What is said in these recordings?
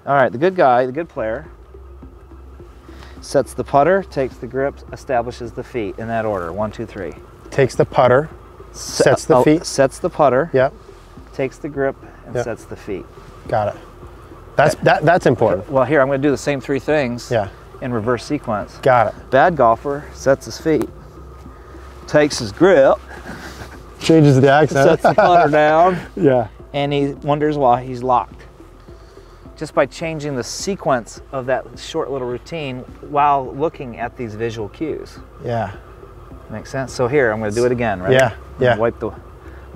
All right, the good guy, the good player, sets the putter, takes the grip, establishes the feet in that order. 1, 2, 3. Takes the putter, sets the feet. Sets the putter. Yep. Takes the grip and sets the feet. Got it. That's important. Well, here I'm going to do the same 3 things. Yeah. In reverse sequence. Got it. Bad golfer sets his feet, takes his grip, changes the accent, sets the putter down. Yeah. And he wonders why he's locked. Just by changing the sequence of that short little routine while looking at these visual cues. Yeah. Makes sense? So here, I'm going to do it again, right? Yeah, yeah. Wipe the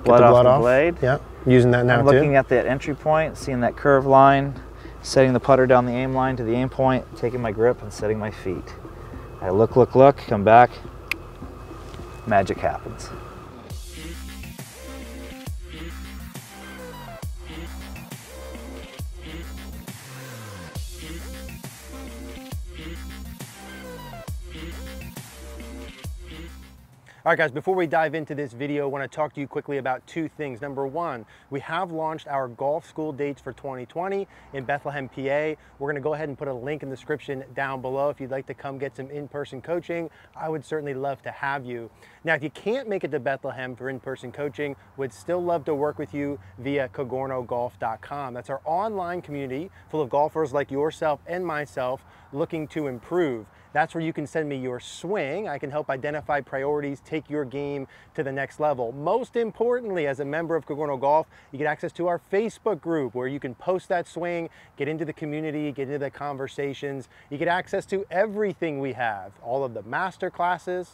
blood off the blade. Yeah, using that now too. I'm looking at that entry point, seeing that curved line, setting the putter down the aim line to the aim point, taking my grip and setting my feet. I look, come back, magic happens. All right, guys, before we dive into this video, I want to talk to you quickly about 2 things. Number 1, we have launched our golf school dates for 2020 in Bethlehem, PA. We're going to go ahead and put a link in the description down below. If you'd like to come get some in-person coaching, I would certainly love to have you. Now, if you can't make it to Bethlehem for in-person coaching, would still love to work with you via cogornogolf.com. That's our online community full of golfers like yourself and myself looking to improve. That's where you can send me your swing. I can help identify priorities, take your game to the next level. Most importantly, as a member of Cogorno Golf, you get access to our Facebook group where you can post that swing, get into the community, get into the conversations. You get access to everything we have, all of the master classes,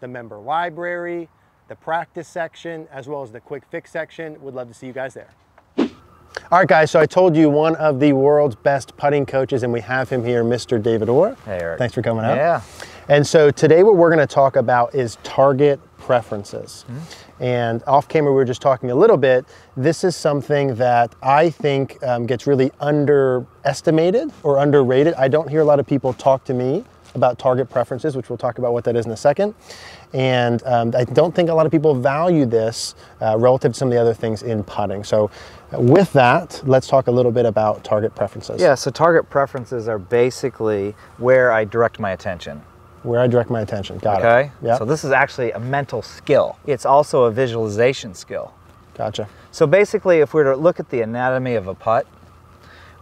the member library, the practice section, as well as the quick fix section. Would love to see you guys there. All right, guys, so I told you one of the world's best putting coaches, and we have him here, Mr. David Orr. Hey, Eric. Thanks for coming out. Yeah. And so today what we're going to talk about is target preferences. And off camera, we were just talking a little bit. This is something that I think gets really underestimated or underrated. I don't hear a lot of people talk to me about target preferences, which we'll talk about what that is in a second. And I don't think a lot of people value this relative to some of the other things in putting. So with that, let's talk a little bit about target preferences. Yeah, so target preferences are basically where I direct my attention. Where I direct my attention, got it. Okay, yeah. So this is actually a mental skill. It's also a visualization skill. Gotcha. So basically, if we were to look at the anatomy of a putt,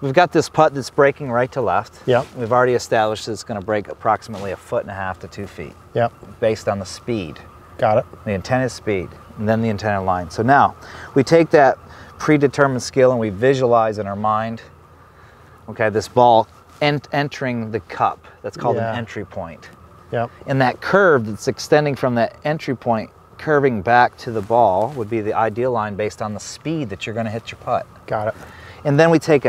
we've got this putt that's breaking right to left. Yeah. We've already established that it's going to break approximately 1.5 to 2 feet. Yeah. Based on the speed. Got it. The intended speed, and then the intended line. So now, we take that predetermined skill and we visualize in our mind, okay, this ball entering the cup. That's called an entry point. Yep. And that curve that's extending from that entry point, curving back to the ball, would be the ideal line based on the speed that you're going to hit your putt. Got it. And then we take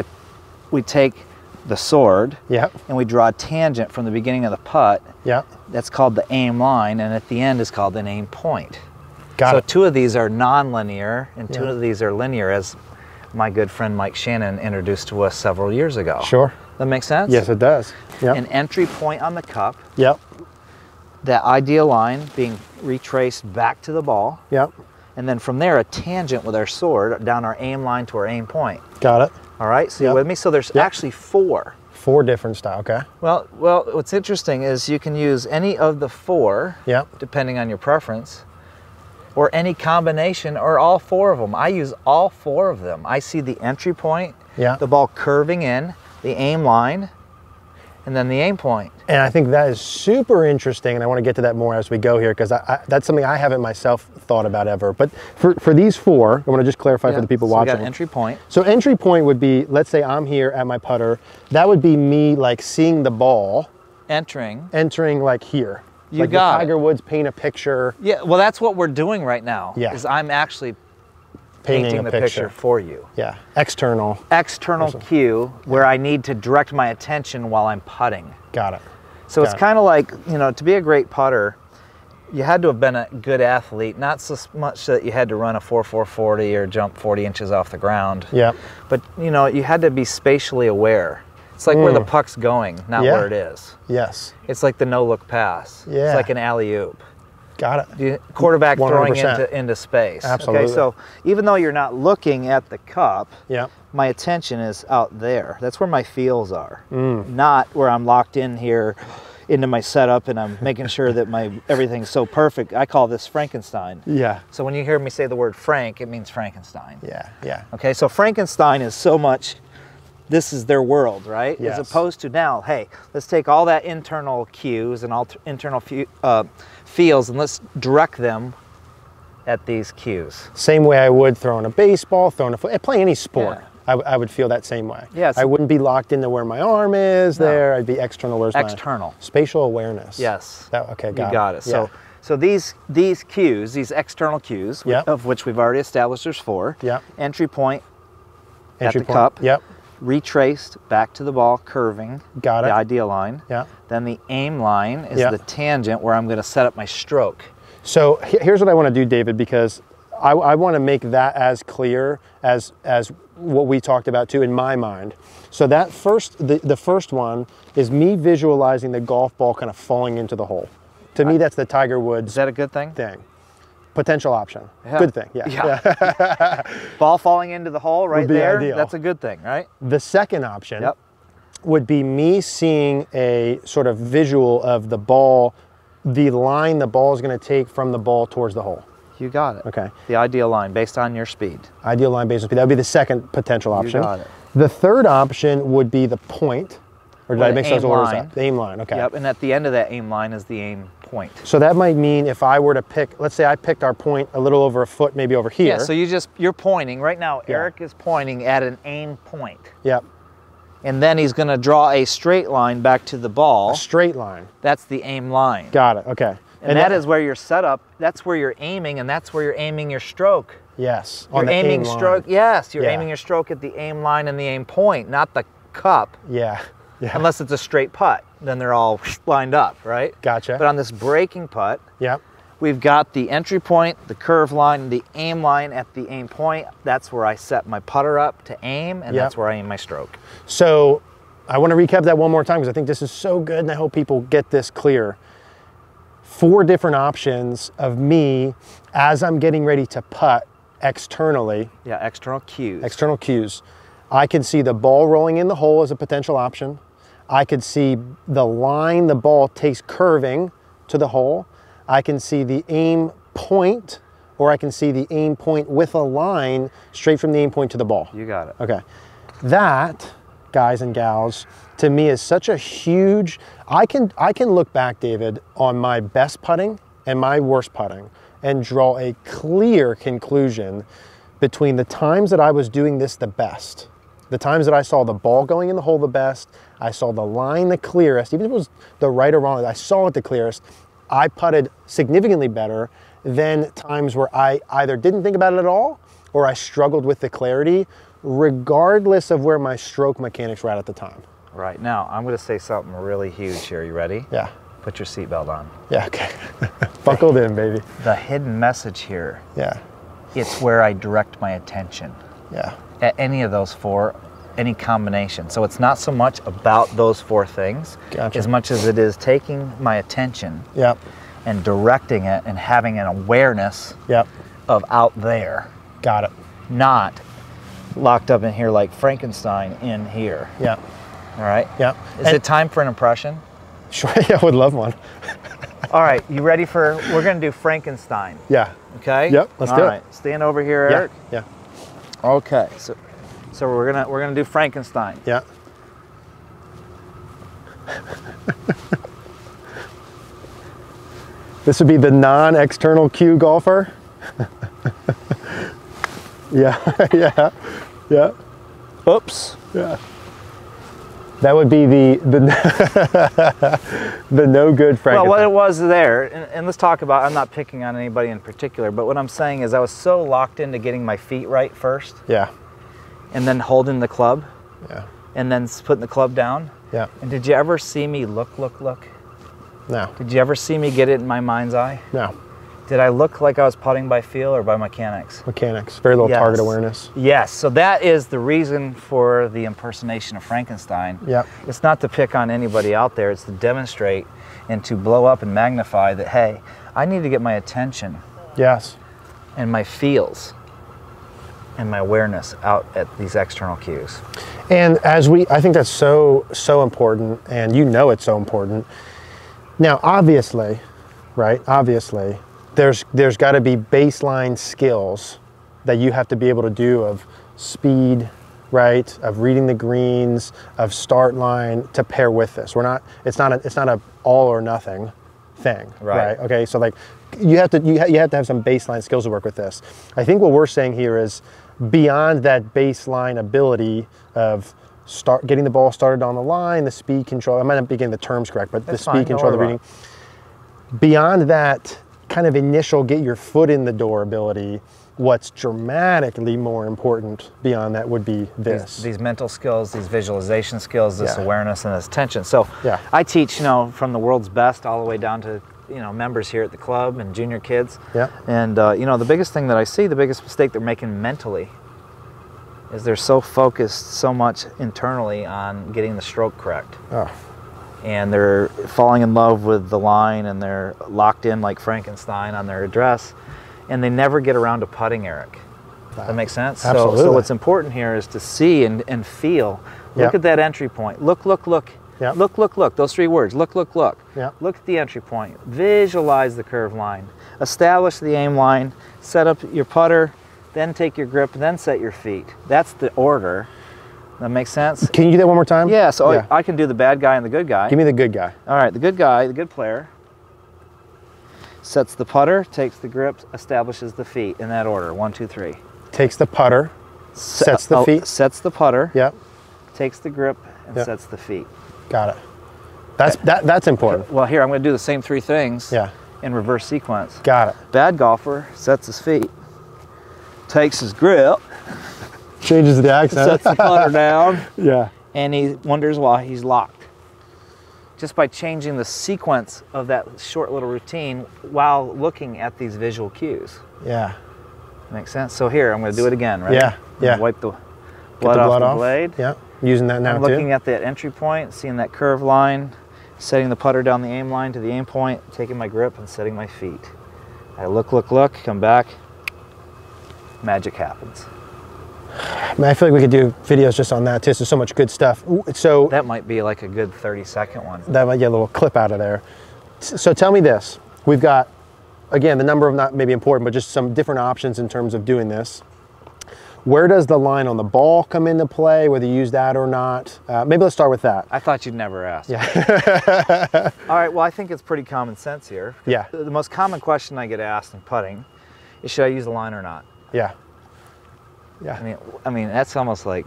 the sword, yep, and we draw a tangent from the beginning of the putt. Yep. That's called the aim line, and at the end is called an aim point. Got it. So 2 of these are non-linear, and 2 of these are linear, as my good friend Mike Shannon introduced to us several years ago. Sure. That makes sense? Yes, it does. Yep. An entry point on the cup. Yep. That ideal line being retraced back to the ball. Yep. And then from there, a tangent with our sword down our aim line to our aim point. Got it. All right, so you with me? So there's actually 4. 4 different styles, okay. Well, what's interesting is you can use any of the 4, depending on your preference, or any combination, or all 4 of them. I use all 4 of them. I see the entry point, the ball curving in, the aim line, and then the aim point. And I think that is super interesting, and I want to get to that more as we go here, because that's something I haven't myself thought about ever. But for these 4, I want to just clarify for the people watching. We got entry point. So entry point would be, let's say I'm here at my putter. That would be me like seeing the ball. Entering like here. You like got Tiger Woods paint a picture. Yeah, well that's what we're doing right now. Yeah. Is I'm actually painting the picture for you. Yeah, external cue where I need to direct my attention while I'm putting. Got it. So it's kind of like, you know, to be a great putter, you had to have been a good athlete, not so much that you had to run a 4.440 or jump 40 inches off the ground. Yeah. But, you know, you had to be spatially aware. It's like where the puck's going, not where it is. Yes. It's like the no-look pass. Yeah. It's like an alley-oop. Got it. Quarterback 100%. throwing into space. Absolutely. Okay, so even though you're not looking at the cup, my attention is out there. That's where my feels are, not where I'm locked in here into my setup and I'm making sure that everything's so perfect. I call this Frankenstein. Yeah. So when you hear me say the word Frank, it means Frankenstein. Yeah, yeah. Okay, so Frankenstein is so much, this is their world, right? Yes. As opposed to now, hey, let's take all that internal cues and all internal feels and let's direct them at these cues. Same way I would throwing a baseball, playing any sport. Yeah. I would feel that same way. Yes. I wouldn't be locked into where my arm is there. I'd be external. Where's external. Spatial awareness. Yes. Okay, You got it. Yeah. So these cues, these external cues, of which we've already established there's 4. Yep. Entry point at Entry the point. cup. Yep. Retraced back to the ball, curving. Got it. The ideal line. Yeah. Then the aim line is the tangent where I'm going to set up my stroke. So here's what I want to do, David, because I want to make that as clear as what we talked about too in my mind. So that the first one is me visualizing the golf ball kind of falling into the hole. To me, that's the Tiger Woods. Is that a good thing? Potential option. Yeah. Good thing. Yeah. Ball falling into the hole right there. Ideal. That's a good thing, right? The second option would be me seeing a sort of visual of the ball, the line the ball is going to take from the ball towards the hole. You got it. Okay. The ideal line based on your speed. Ideal line based on speed. That would be the second potential option. You got it. The third option would be the point. Or did I mix those orders up? The aim line, okay. Yep, and at the end of that aim line is the aim point. So that might mean if I were to pick, let's say I picked our point a little over a foot, maybe over here. Yeah, so you're pointing. Right now, Eric is pointing at an aim point. Yep. And then he's going to draw a straight line back to the ball. A straight line. That's the aim line. Got it, okay. And that is where you're set up. That's where you're aiming, and that's where you're aiming your stroke. Yes. You're aiming stroke. Yes, you're Yeah. aiming your stroke at the aim line and the aim point, not the cup. Yeah. Yeah. Unless it's a straight putt, then they're all lined up, right? Gotcha. But on this breaking putt, yep. we've got the entry point, the curve line, the aim line at the aim point. That's where I set my putter up to aim, and that's where I aim my stroke. So I want to recap that one more time because I think this is so good, and I hope people get this clear. 4 different options of me as I'm getting ready to putt externally. Yeah, external cues. External cues. I can see the ball rolling in the hole as a potential option. I could see the line the ball takes curving to the hole. I can see the aim point, or I can see the aim point with a line straight from the aim point to the ball. You got it. Okay. That, guys and gals, to me is such a huge, I can look back, David, on my best putting and my worst putting and draw a clear conclusion between the times that I was doing this the best, the times that I saw the ball going in the hole the best, I saw the line the clearest, even if it was the right or wrong, I saw it the clearest, I putted significantly better than times where I either didn't think about it at all or I struggled with the clarity, regardless of where my stroke mechanics were at the time. Right, now I'm going to say something really huge here. You ready? Yeah. Put your seatbelt on. Yeah, okay. Buckled in, baby. The hidden message here. Yeah. It's where I direct my attention. Yeah. At any of those 4, any combination. So it's not so much about those 4 things as much as it is taking my attention and directing it and having an awareness of out there. Got it. Not locked up in here like Frankenstein in here. Yeah. All right? Yeah. Is it time for an impression? Sure, yeah, I would love one. All right, you ready for, we're going to do Frankenstein. Yeah. Okay? Yep, let's do it. All right, stand over here, Eric. Yeah. Okay, so we're gonna do Frankenstein. Yeah. This would be the non-external cue golfer. Yeah. Oops. Yeah. That would be the the no good Frankenstein. Well, what it was there, and let's talk about, I'm not picking on anybody in particular, but what I'm saying is I was so locked into getting my feet right first. Yeah. And then holding the club. Yeah. And then putting the club down. Yeah. And did you ever see me look? No. Did you ever see me get it in my mind's eye? No. Did I look like I was putting by feel or by mechanics? Mechanics. Very little target awareness. Yes. So that is the reason for the impersonation of Frankenstein. Yeah. It's not to pick on anybody out there. It's to demonstrate and to blow up and magnify that, hey, I need to get my attention. Yes. And my feels and my awareness out at these external cues. And I think that's so important, and you know it's so important. Now, obviously, right? Obviously, there's got to be baseline skills that you have to be able to do of speed, right? Of reading the greens, of start line to pair with this. It's not a all or nothing thing, right? Okay, so like you have to have some baseline skills to work with this. I think what we're saying here is beyond that baseline ability of getting the ball started on the line, the speed control. I might not be getting the terms correct, but the speed control, the reading. Beyond that kind of initial get your foot in the door ability, what's dramatically more important beyond that would be this. These mental skills, these visualization skills, this awareness and this attention. So I teach, from the world's best all the way down to, members here at the club and junior kids. Yeah. And, the biggest thing that I see, the biggest mistake they're making mentally is they're so focused so much internally on getting the stroke correct. Oh. And they're falling in love with the line, and they're locked in like Frankenstein on their address, and they never get around to putting, Eric. That makes sense? Absolutely. So what's important here is to see and feel. Look at that entry point. Look. Yep. Look. Those 3 words. Look. Yep. Look at the entry point. Visualize the curve line. Establish the aim line. Set up your putter. Then take your grip. Then set your feet. That's the order. That makes sense? Can you do that one more time? Yeah, so I can do the bad guy and the good guy. Give me the good guy. All right, the good guy, the good player, sets the putter, takes the grip, establishes the feet in that order. 1, 2, 3. Takes the putter, sets the feet. Sets the putter. Yep. Takes the grip and sets the feet. Got it. That's important. Well, here I'm going to do the same 3 things in reverse sequence. Got it. Bad golfer sets his feet, takes his grip, changes the accent, sets the putter down, and he wonders why he's locked. Just by changing the sequence of that short little routine while looking at these visual cues. Yeah. Makes sense? So here, I'm going to do it again, right? Yeah. Wipe the blood off the blade. Yeah, using that now I'm looking at that entry point, seeing that curve line, setting the putter down the aim line to the aim point, taking my grip and setting my feet. I look, come back, magic happens. Man, I feel like we could do videos just on that too. There's so much good stuff. So that might be like a good 30-second one. That might get a little clip out of there. So tell me this. We've got, again, the number of not maybe important, but just some different options in terms of doing this. Where does the line on the ball come into play, whether you use that or not? Maybe let's start with that. I thought you'd never ask. Yeah. All right, well, I think it's pretty common sense here. Yeah. The most common question I get asked in putting is, should I use the line or not? Yeah. Yeah. I mean, that's almost like,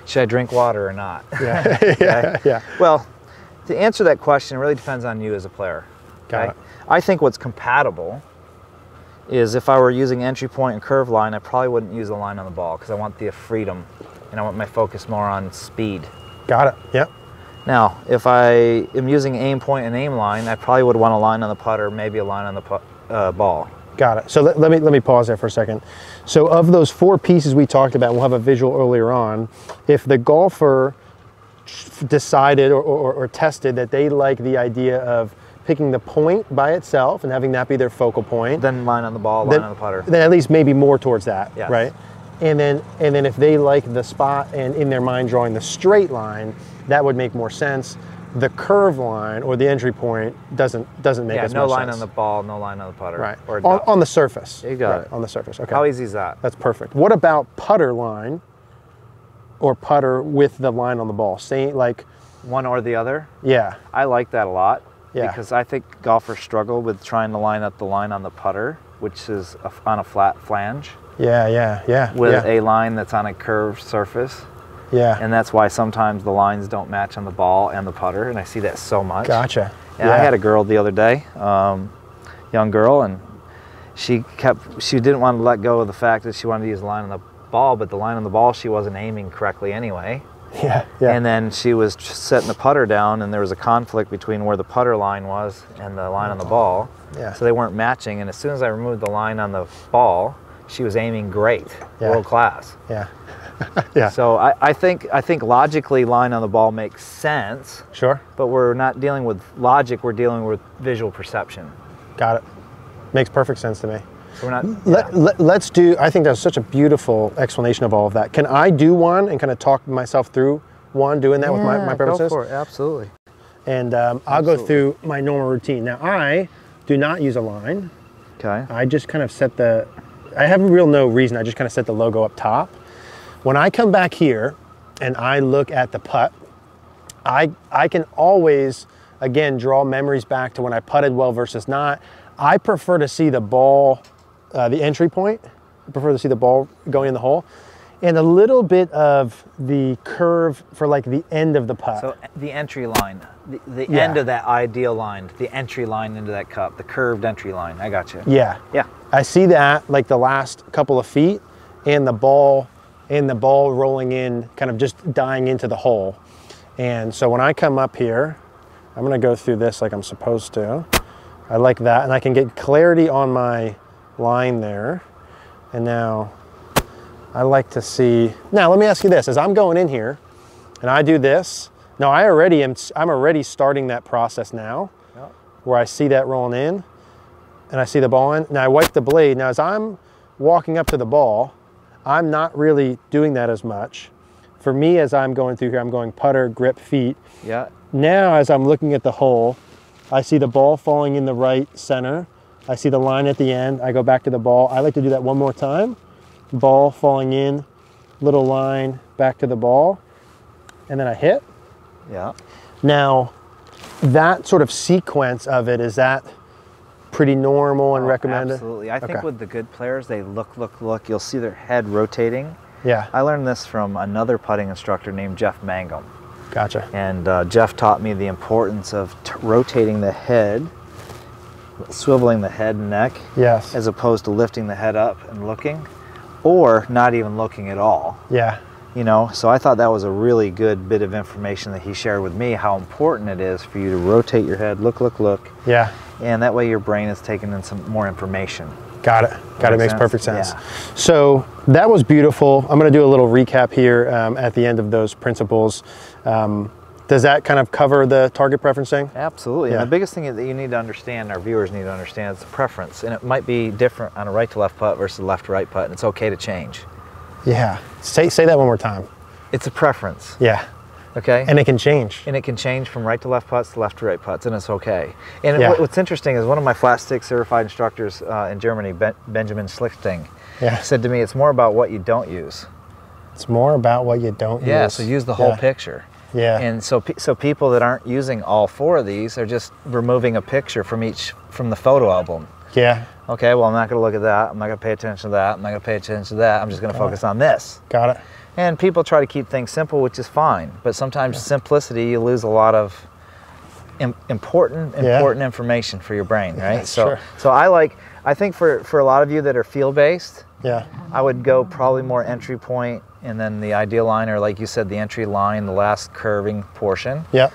should I drink water or not? Yeah. Okay? Yeah. Well, to answer that question, it really depends on you as a player. Got it. I think what's compatible is if I were using entry point and curve line, I probably wouldn't use the line on the ball because I want the freedom and I want my focus more on speed. Got it. Yep. Now, if I am using aim point and aim line, I probably would want a line on the putter, maybe a line on the ball. Got it. So let me pause there for a second. So of those 4 pieces we talked about, we'll have a visual earlier on. If the golfer decided or tested that they like the idea of picking the point by itself and having that be their focal point, then line on the ball, line on the putter, then at least maybe more towards that, yes. Right? And then if they like the spot and in their mind drawing the straight line, that would make more sense. The curve line or the entry point doesn't make as much sense. Yeah, no line on the ball, no line on the putter. Right. Or on the surface. You got it. On the surface. Okay. How easy is that? That's perfect. What about putter line or putter with the line on the ball? Saying like one or the other? Yeah. I like that a lot. Yeah. Because I think golfers struggle with trying to line up the line on the putter, which is on a flat flange. Yeah. With a line that's on a curved surface. Yeah. And that's why sometimes the lines don't match on the ball and the putter, and I see that so much. Gotcha. And I had a girl the other day, young girl, and she didn't want to let go of the fact that she wanted to use the line on the ball, but the line on the ball she wasn't aiming correctly anyway. Yeah. And then she was setting the putter down, and there was a conflict between where the putter line was and the line on the ball. Yeah. So they weren't matching, and as soon as I removed the line on the ball, she was aiming great, world class. Yeah. Yeah. So I think logically line on the ball makes sense. Sure. But we're not dealing with logic, we're dealing with visual perception. Got it. Makes perfect sense to me. So we're not, let's do, I think that's such a beautiful explanation of all of that. Can I do one and kind of talk myself through one, doing that with my preferences? Go for it, absolutely. And I'll go through my normal routine. Now, I do not use a line. Okay. I just kind of set the, I have no reason, I just kind of set the logo up top. When I come back here and I look at the putt, I can always, again, draw memories back to when I putted well versus not. I prefer to see the ball, the entry point. I prefer to see the ball going in the hole. And a little bit of the curve for like the end of the putt. So the entry line, the end of that ideal line, the entry line into that cup, the curved entry line. I got you. Yeah. Yeah. I see that like the last couple of feet and the ball rolling in, kind of just dying into the hole. And so when I come up here, I'm gonna go through this like I'm supposed to. I like that, and I can get clarity on my line there. And now I like to see, now let me ask you this, as I'm going in here and I do this, now I'm already starting that process now, where I see that rolling in and I see the ball in. Now I wipe the blade. Now as I'm walking up to the ball, I'm not really doing that as much. For me, as I'm going through here, I'm going putter, grip, feet. Yeah. Now, as I'm looking at the hole, I see the ball falling in the right center. I see the line at the end. I go back to the ball. I like to do that one more time. Ball falling in, little line, back to the ball, and then I hit. Yeah. Now, that sort of sequence of it, is that pretty normal and recommended? Absolutely. I think with the good players, they look. You'll see their head rotating. Yeah. I learned this from another putting instructor named Jeff Mangum. Gotcha. And Jeff taught me the importance of rotating the head, swiveling the head and neck, yes, as opposed to lifting the head up and looking, or not even looking at all. Yeah. You know, so I thought that was a really good bit of information that he shared with me, how important it is for you to rotate your head, look. Yeah. And that way your brain is taking in some more information. Got it. Got it. Makes perfect sense. Yeah. So that was beautiful. I'm going to do a little recap here at the end of those principles. Does that kind of cover the target preferencing? Absolutely. Yeah. And the biggest thing that you need to understand, our viewers need to understand, is the preference. And it might be different on a right to left putt versus a left to right putt, and it's okay to change. Yeah. Say that one more time. It's a preference. Yeah. Okay? And it can change. And it can change from right to left putts to left to right putts, and it's okay. And what's interesting is one of my flat stick certified instructors in Germany, Benjamin Schlichting, said to me, it's more about what you don't use. It's more about what you don't use. Yeah, so use the whole picture. Yeah. And so people that aren't using all four of these are just removing a picture from the photo album. Yeah. Okay, well, I'm not going to look at that. I'm not going to pay attention to that. I'm not going to pay attention to that. I'm just going to focus on this. Got it. And people try to keep things simple, which is fine. But sometimes simplicity, you lose a lot of important information for your brain, right? Yeah, so I think for a lot of you that are field-based, I would go probably more entry point, and then the ideal line, or like you said, the entry line, the last curving portion. Yeah.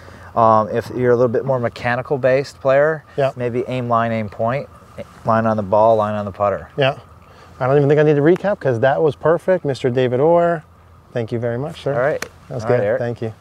If you're a little bit more mechanical-based player, maybe aim line, aim point, line on the ball, line on the putter. Yeah. I don't even think I need to recap because that was perfect. Mr. David Orr, thank you very much, sir. All right. That was good. Eric. Thank you.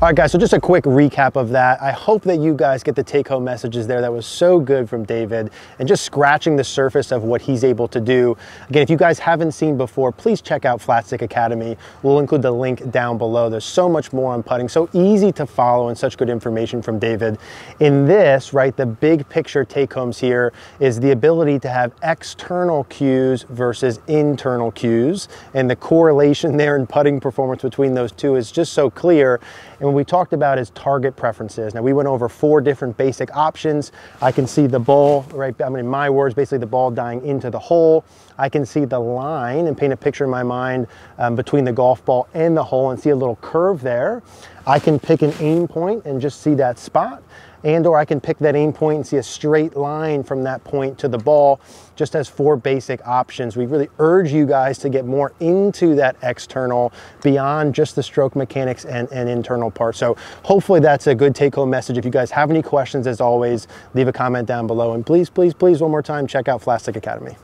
All right, guys, so just a quick recap of that. I hope that you guys get the take-home messages there. That was so good from David, and just scratching the surface of what he's able to do. Again, if you guys haven't seen before, please check out Flat Stick Academy. We'll include the link down below. There's so much more on putting, so easy to follow, and such good information from David. In this, right, the big picture take-homes here is the ability to have external cues versus internal cues, and the correlation there in putting performance between those two is just so clear. And what we talked about is target preferences. Now, we went over 4 different basic options. I can see the ball, right, I mean, in my words, basically the ball dying into the hole. I can see the line and paint a picture in my mind between the golf ball and the hole and see a little curve there. I can pick an aim point and just see that spot. Or I can pick that aim point and see a straight line from that point to the ball, just as 4 basic options. We really urge you guys to get more into that external beyond just the stroke mechanics and internal part. So hopefully that's a good take-home message. If you guys have any questions, as always, leave a comment down below. And please, please, please, one more time, check out Flat Stick Academy.